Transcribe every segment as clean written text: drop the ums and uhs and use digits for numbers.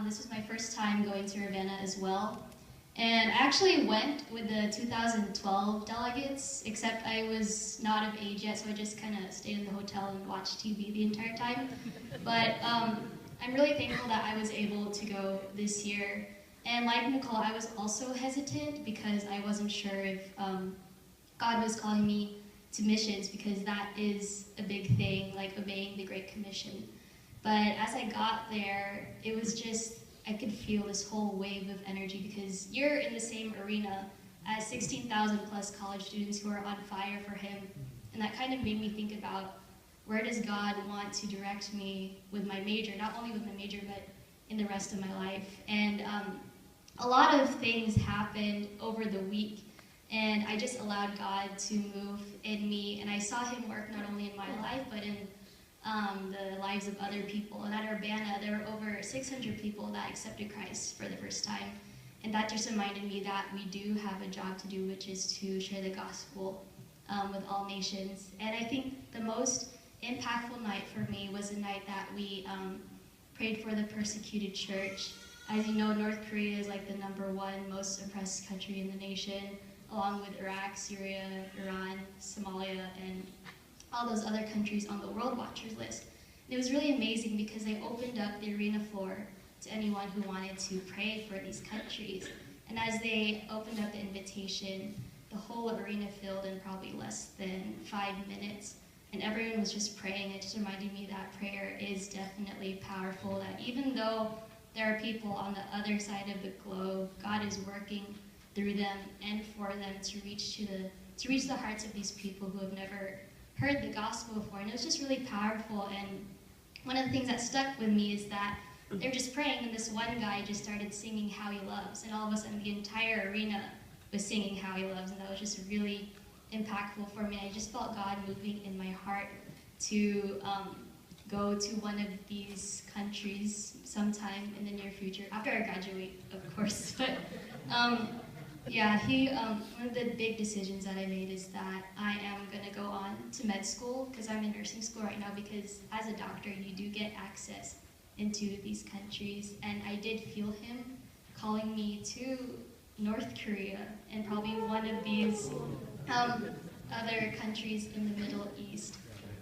This was my first time going to Urbana as well. And I actually went with the 2012 delegates, except I was not of age yet, so I just kind of stayed in the hotel and watched TV the entire time. But I'm really thankful that I was able to go this year. And like Nicole, I was also hesitant because I wasn't sure if God was calling me to missions, because that is a big thing, like obeying the Great Commission. But as I got there, it was just, I could feel this whole wave of energy, because you're in the same arena as 16,000 plus college students who are on fire for Him. And that kind of made me think about, where does God want to direct me with my major, not only with my major, but in the rest of my life. And a lot of things happened over the week, and I just allowed God to move in me, and I saw Him work not only in my life, but in the lives of other people. And at Urbana, there were over 600 people that accepted Christ for the first time. And that just reminded me that we do have a job to do, which is to share the gospel with all nations. And I think the most impactful night for me was the night that we prayed for the persecuted church. As you know, North Korea is like the #1 most oppressed country in the nation, along with Iraq, Syria, Iran, Somalia, and all those other countries on the World Watchers list. And it was really amazing because they opened up the arena floor to anyone who wanted to pray for these countries. And as they opened up the invitation, the whole arena filled in probably less than 5 minutes. And everyone was just praying. It just reminded me that prayer is definitely powerful, that even though there are people on the other side of the globe, God is working through them and for them to reach the hearts of these people who have never heard the gospel before. And it was just really powerful. And one of the things that stuck with me is that they're just praying, and this one guy just started singing How He Loves, and all of a sudden the entire arena was singing How He Loves, and that was just really impactful for me. I just felt God moving in my heart to go to one of these countries sometime in the near future, after I graduate, of course. But yeah, one of the big decisions that I made is that I am going to go on to med school, because I'm in nursing school right now, because as a doctor you do get access into these countries. And I did feel Him calling me to North Korea and probably one of these other countries in the Middle East.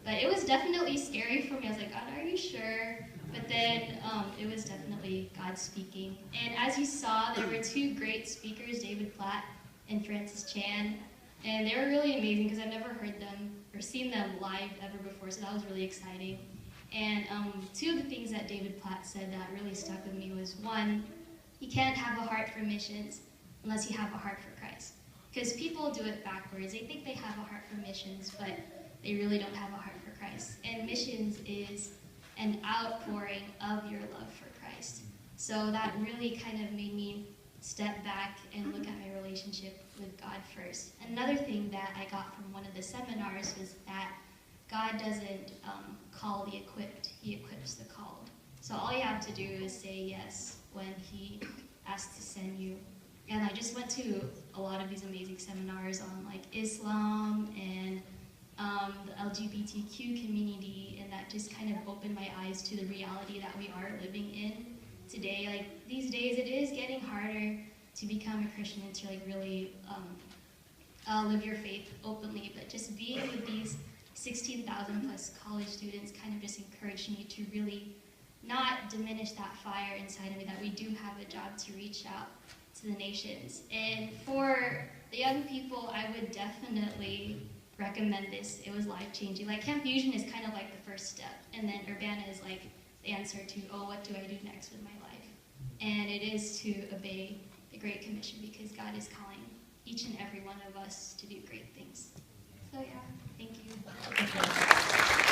But it was definitely scary for me. I was like, God, are you sure? But then it was definitely God speaking. And as you saw, there were 2 great speakers, David Platt and Francis Chan. And they were really amazing, because I've never heard them or seen them live ever before, so that was really exciting. And 2 of the things that David Platt said that really stuck with me was, one, you can't have a heart for missions unless you have a heart for Christ. Because people do it backwards. They think they have a heart for missions, but they really don't have a heart for Christ. And missions is an outpouring of your love for Christ. So that really kind of made me step back and look at my relationship with God first. Another thing that I got from one of the seminars was that God doesn't call the equipped, He equips the called. So all you have to do is say yes when He asks to send you. And I just went to a lot of these amazing seminars on like Islam and the LGBTQ community, and that just kind of opened my eyes to the reality that we are living in today. Like these days, it is getting harder to become a Christian and to like really live your faith openly. But just being with these 16,000 plus college students kind of just encouraged me to really not diminish that fire inside of me, that we do have a job to reach out to the nations. And for the young people, I would definitely recommend this. It was life-changing. Like Camp Fusion is kind of like the first step, and then Urbana is like the answer to, oh, what do I do next with my life? And it is to obey the Great Commission, because God is calling each and every one of us to do great things. So yeah, thank you.